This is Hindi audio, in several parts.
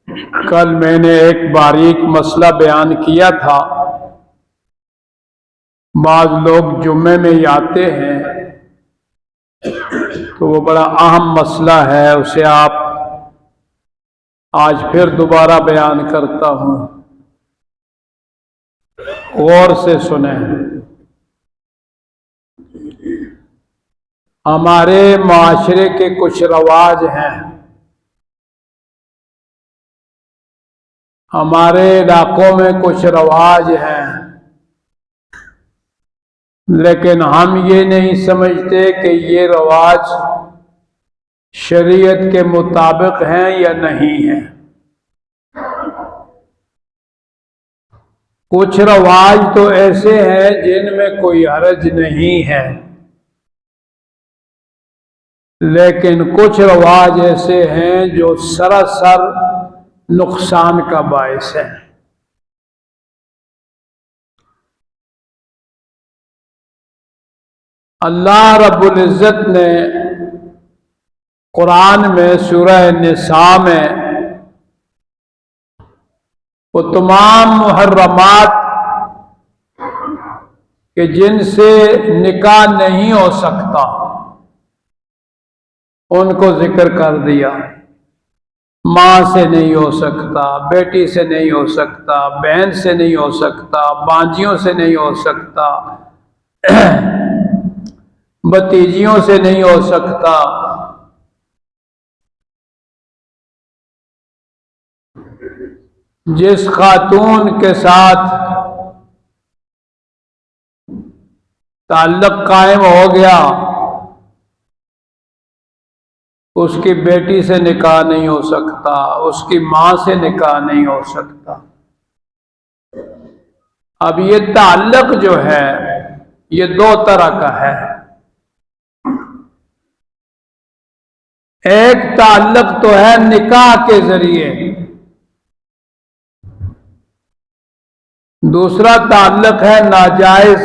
कल मैंने एक बारीक मसला बयान किया था। बाज लोग जुम्मे में ही आते हैं तो वो बड़ा अहम मसला है, उसे आप आज फिर दोबारा बयान करता हूं, गौर से सुने। हमारे माशरे के कुछ रवाज हैं, हमारे इलाकों में कुछ रवाज हैं, लेकिन हम ये नहीं समझते कि ये रवाज शरीयत के मुताबिक हैं या नहीं हैं। कुछ रवाज तो ऐसे हैं जिनमें कोई हर्ज नहीं है, लेकिन कुछ रवाज ऐसे हैं जो सरासर नुकसान का बायस है। अल्लाह रब्बुल इज़्ज़त ने कुरान में सूरह निसा में वो तमाम मुहर्रमात कि जिनसे निकाह नहीं हो सकता उनको जिक्र कर दिया। माँ से नहीं हो सकता, बेटी से नहीं हो सकता, बहन से नहीं हो सकता, बांजियों से नहीं हो सकता, भतीजियों से नहीं हो सकता। जिस खातून के साथ ताल्लुक कायम हो गया उसकी बेटी से निकाह नहीं हो सकता, उसकी माँ से निकाह नहीं हो सकता। अब ये ताल्लुक जो है ये दो तरह का है। एक ताल्लुक तो है निकाह के जरिए, दूसरा ताल्लुक है नाजायज।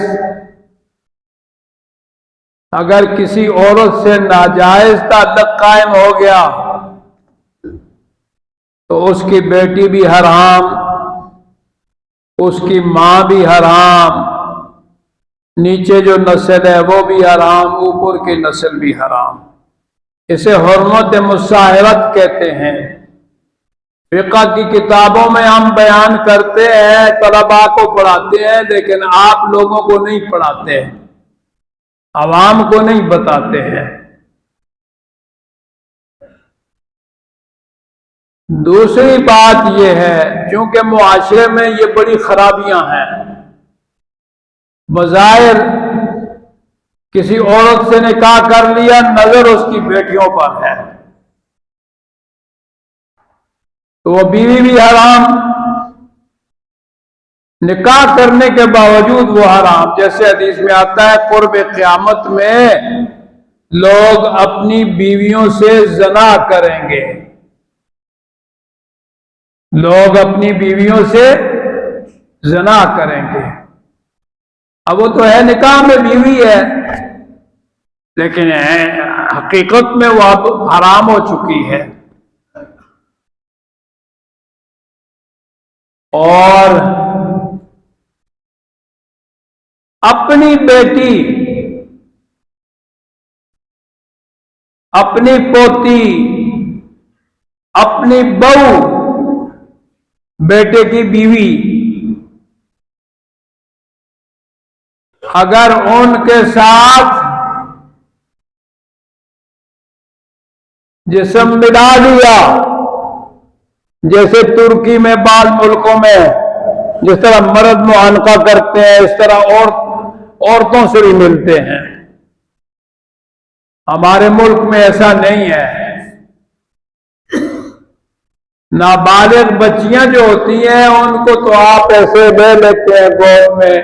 अगर किसी औरत से नाजायज ताल्लुक कायम हो गया तो उसकी बेटी भी हराम, उसकी माँ भी हराम, नीचे जो नस्ल है वो भी हराम, ऊपर की नस्ल भी हराम। इसे हुर्मत मुसाहिरत कहते हैं। फिक़ह की किताबों में हम बयान करते हैं, तलबा को पढ़ाते हैं, लेकिन आप लोगों को नहीं पढ़ाते हैं, आवाम को नहीं बताते हैं। दूसरी बात यह है, क्योंकि मुआशरे में ये बड़ी खराबियां हैं। बज़ाहिर किसी औरत से निकाह कर लिया, नजर उसकी बेटियों पर है तो वो बीवी भी हराम, निकाह करने के बावजूद वो हराम। जैसे हदीस में आता है, कुर्ब क़यामत में लोग अपनी बीवियों से ज़ना करेंगे, लोग अपनी बीवियों से ज़ना करेंगे। अब वो तो है निकाह में बीवी है, लेकिन हकीकत में वो अब हराम हो चुकी है। और अपनी बेटी, अपनी पोती, अपनी बहू, बेटे की बीवी, अगर उनके साथ जिस्म मिला लिया, जैसे तुर्की में बाल मुल्कों में जिस तरह मर्द मुआनका करते हैं, इस तरह औरतों से भी मिलते हैं। हमारे मुल्क में ऐसा नहीं है। नाबालिग बच्चियां जो होती हैं उनको तो आप ऐसे ले लेते हैं, गोद में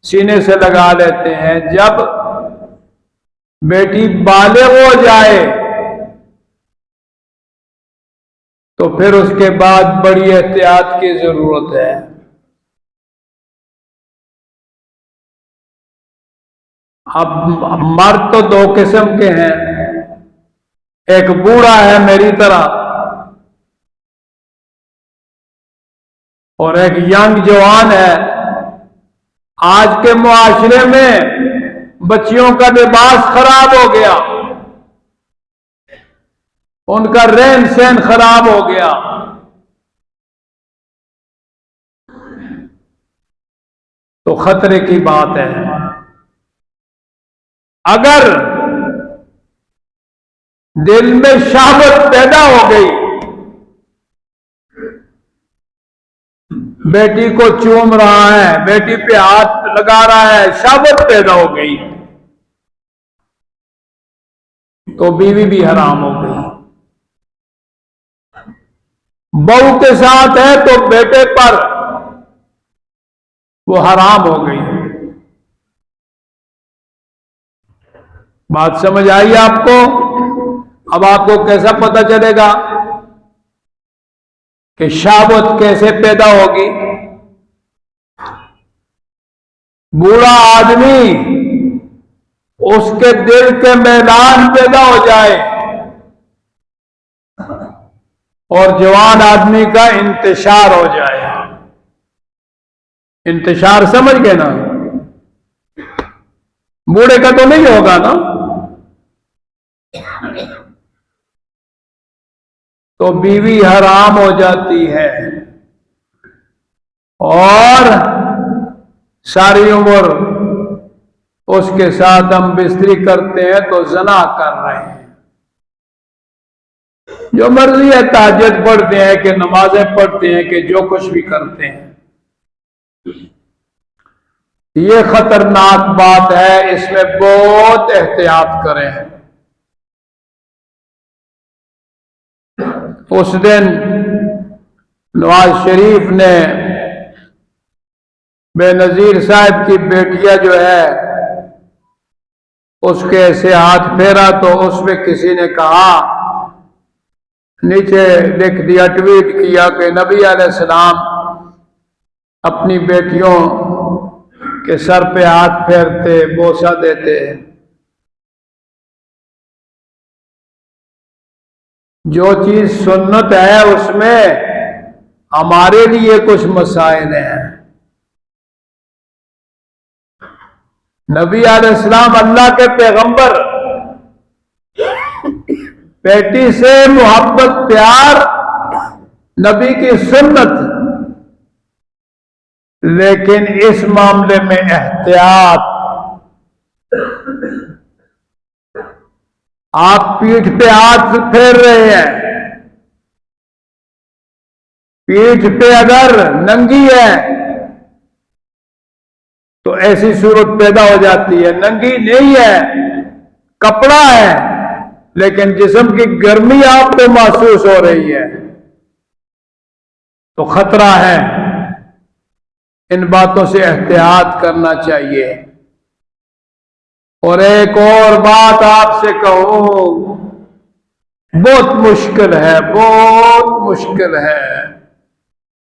सीने से लगा लेते हैं। जब बेटी बालिग हो जाए तो फिर उसके बाद बड़ी एहतियात की जरूरत है। अब मर्द तो दो किस्म के हैं, एक बूढ़ा है मेरी तरह, और एक यंग जवान है। आज के मुआशरे में बच्चियों का लिबास खराब हो गया, उनका रहन सहन खराब हो गया। तो खतरे की बात है। अगर दिल में शहावत पैदा हो गई, बेटी को चूम रहा है, बेटी पे हाथ लगा रहा है, शहावत पैदा हो गई, तो बीवी भी हराम हो गई। बहू के साथ है तो बेटे पर वो हराम हो गई। बात समझ आई आपको? अब आपको कैसा पता चलेगा कि शहावत कैसे पैदा होगी? बूढ़ा आदमी, उसके दिल के मैदान पैदा हो जाए और जवान आदमी का इंतशार हो जाए। इंतशार समझ गए ना? बूढ़े का तो नहीं होगा ना? तो बीवी हराम हो जाती है और सारी उम्र उसके साथ हम बिस्तरी करते हैं तो जना कर रहे हैं। जो मर्जी है, ताज्जुद पढ़ते हैं कि नमाजें पढ़ते हैं कि जो कुछ भी करते हैं, ये खतरनाक बात है। इसमें बहुत एहतियात करें। उस दिन नवाज शरीफ ने बेनजीर साहब की बेटिया जो है उसके ऐसे हाथ फेरा तो उसमें किसी ने कहा, नीचे लिख दिया, ट्वीट किया कि नबी अलैहिस्सलाम अपनी बेटियों के सर पे हाथ फेरते, बोसा देते। जो चीज सुन्नत है उसमें हमारे लिए कुछ मसाइल हैं। नबी अलैहिस्सलाम अल्लाह के पैगंबर, बेटी से मोहब्बत प्यार नबी की सुन्नत, लेकिन इस मामले में एहतियात। आप पीठ पे हाथ फेर रहे हैं, पीठ पे अगर नंगी है तो ऐसी सूरत पैदा हो जाती है। नंगी नहीं है, कपड़ा है, लेकिन जिस्म की गर्मी आपको महसूस हो रही है, तो खतरा है। इन बातों से एहतियात करना चाहिए। और एक और बात आपसे कहूं, बहुत मुश्किल है, बहुत मुश्किल है।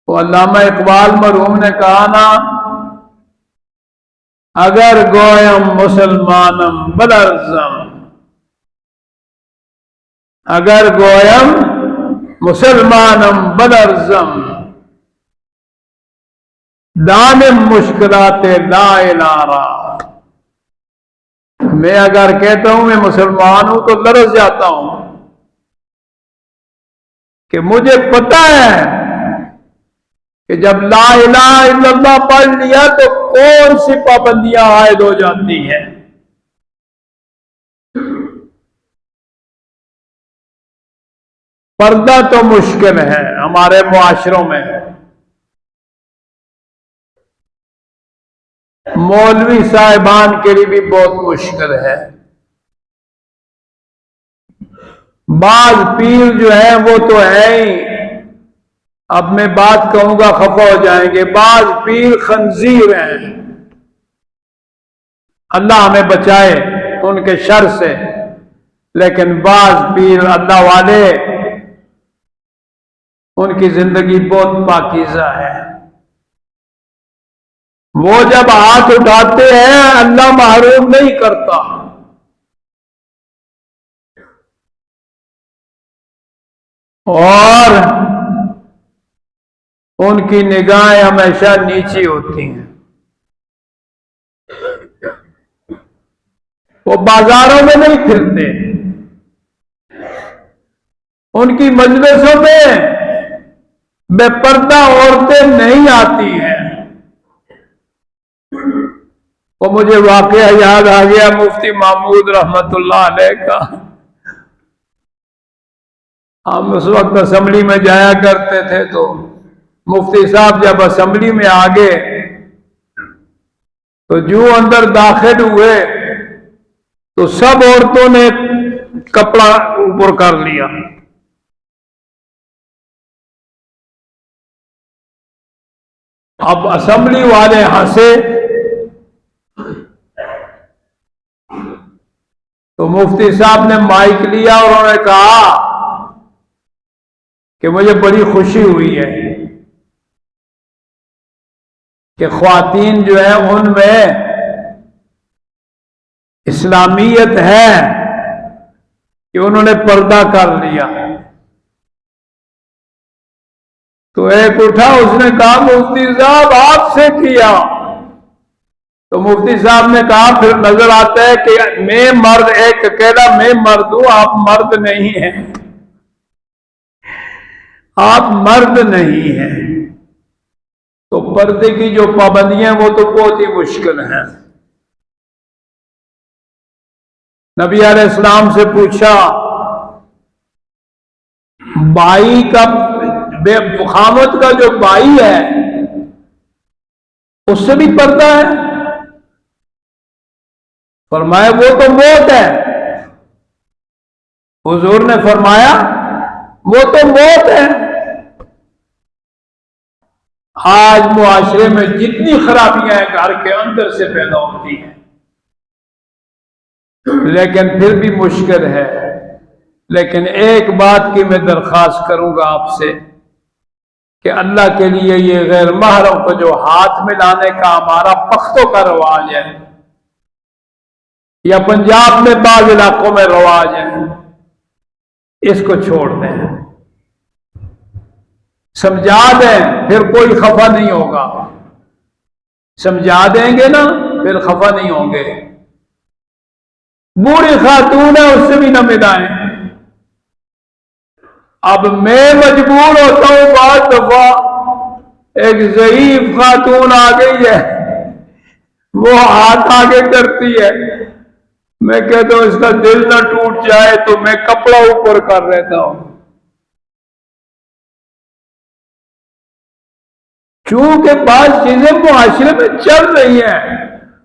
तो अल्लामा इकबाल मरहूम ने कहा ना, अगर गोयम मुसलमानम बलर्जम, अगर गोयम मुसलमानम बलर्जम, दानिम मुश्किलाते ला इलारा। मैं अगर कहता हूं मैं मुसलमान हूं तो लरस जाता हूं कि मुझे पता है कि जब ला इलाहा इल्लल्लाह पढ़ लिया तो कौन सी पाबंदियां आयद हो जाती हैं। पर्दा तो मुश्किल है हमारे मुआशरों में। मौलवी साहिबान के लिए भी बहुत मुश्किल है। बाज पीर जो है वो तो है ही, अब मैं बात कहूंगा खफा हो जाएंगे, बाज पीर खंजीर हैं। अल्लाह हमें बचाए उनके शर से। लेकिन बाज पीर अल्लाह वाले, उनकी जिंदगी बहुत पाकीज़ा है। वो जब हाथ उठाते हैं अल्लाह महरूम नहीं करता। और उनकी निगाहें हमेशा नीची होती हैं। वो बाजारों में नहीं फिरते, उनकी मजलिसों में बेपर्दा औरतें नहीं आती हैं। वो मुझे वाकया याद आ गया मुफ्ती महमूद रहमतुल्लाह अलैह का। हम उस वक्त असेंबली में जाया करते थे, तो मुफ्ती साहब जब असेंबली में आ गए तो जो अंदर दाखिल हुए तो सब औरतों ने कपड़ा ऊपर कर लिया। अब असेंबली वाले हंसे तो मुफ्ती साहब ने माइक लिया और उन्होंने कहा कि मुझे बड़ी खुशी हुई है कि ख्वातीन जो है उनमें इस्लामियत है कि उन्होंने पर्दा कर लिया। तो एक उठा, उसने कहा मुफ्ती साहब आपसे किया। तो मुफ्ती साहब ने कहा फिर नजर आता है कि मैं मर्द, एक अकेला मैं मर्द हूं, आप मर्द नहीं हैं, आप मर्द नहीं हैं। तो पर्दे की जो पाबंदियां वो तो बहुत ही मुश्किल हैं। नबी अलैहिस्सलाम से पूछा, बाई का खामद का जो बाई है उससे भी पर्दा है? फरमाया वो तो मौत है। हुजूर ने फरमाया वो तो मौत है। आज मुआशरे में जितनी खराबियां घर के अंदर से पैदा होती हैं, लेकिन फिर भी मुश्किल है। लेकिन एक बात की मैं दरख्वास्त करूंगा आपसे कि अल्लाह के लिए ये गैर महरम को जो हाथ मिलाने का हमारा पख्तों का रवाज है या पंजाब में बाज़ इलाकों में रवाज है, इसको छोड़ दें, समझा दें, फिर कोई खफा नहीं होगा। समझा देंगे ना फिर खफा नहीं होंगे। बूढ़ी खातून है उससे भी न मिलाएं। अब मैं मजबूर होता हूं, बात दफा एक ज़ईफ खातून आ गई है, वो हाथ आगे करती है, मैं कहता हूं इसका दिल ना टूट जाए तो मैं कपड़ा ऊपर कर लेता हूं। चूंकि बात चीजें मुआशरे में चल रही हैं,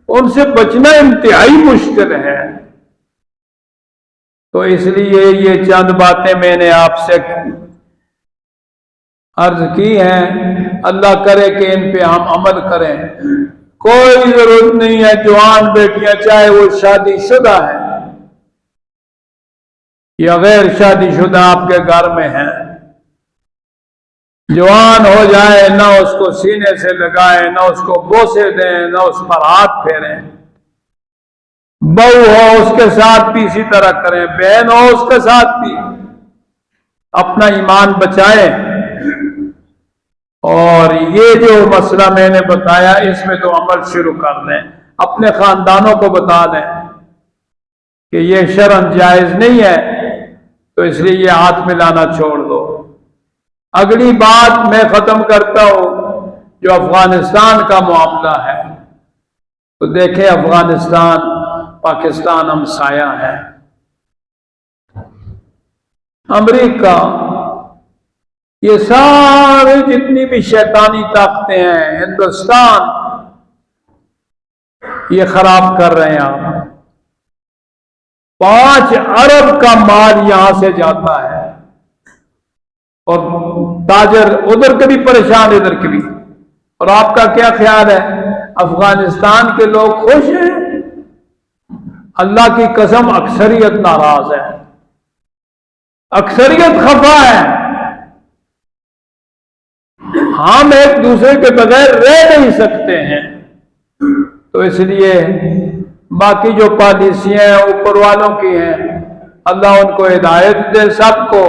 उनसे बचना इंतहाई मुश्किल है। तो इसलिए ये चंद बातें मैंने आपसे अर्ज की हैं। अल्लाह करे कि इन पे हम अमल करें। कोई जरूरत नहीं है, जवान बेटियां चाहे वो शादीशुदा है या गैर शादीशुदा आपके घर में है, जवान हो जाए ना उसको सीने से लगाए, ना उसको बोसे दें, ना उस पर हाथ फेरें। बहू हो उसके साथ भी इसी तरह करें, बहन हो उसके साथ भी। अपना ईमान बचाएं। और ये जो मसला मैंने बताया इसमें तो अमल शुरू कर दें, अपने खानदानों को बता दें कि ये शरन जायज नहीं है, तो इसलिए ये हाथ मिलाना छोड़ दो। अगली बात मैं खत्म करता हूं, जो अफगानिस्तान का मामला है। तो देखें, अफगानिस्तान पाकिस्तान हमसाया है। अमेरिका, ये सारे जितनी भी शैतानी ताकतें हैं हिंदुस्तान, ये खराब कर रहे हैं। आप 5 अरब का माल यहां से जाता है और ताजर उधर के भी परेशान, इधर के भी। और आपका क्या ख्याल है, अफगानिस्तान के लोग खुश हैं? अल्लाह की कसम अक्सरियत नाराज है, अक्सरियत खफा है। हम एक दूसरे के बगैर रह नहीं सकते हैं। तो इसलिए बाकी जो पॉलिसियां ऊपर वालों की हैं, अल्लाह उनको हिदायत दे सबको।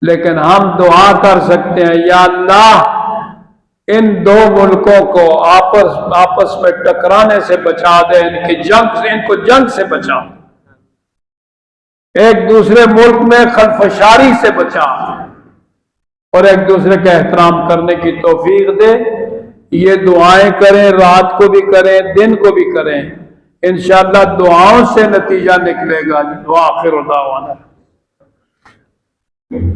लेकिन हम दुआ कर सकते हैं, या अल्लाह इन दो मुल्कों को आपस में टकराने से बचा दे, इनको जंग से बचा, एक दूसरे मुल्क में खलफशारी से बचा और एक दूसरे का एहतराम करने की तौफीक दे। ये दुआएं करें, रात को भी करें, दिन को भी करें, इंशाअल्लाह दुआओं से नतीजा निकलेगा। दुआ आखिर दावाना।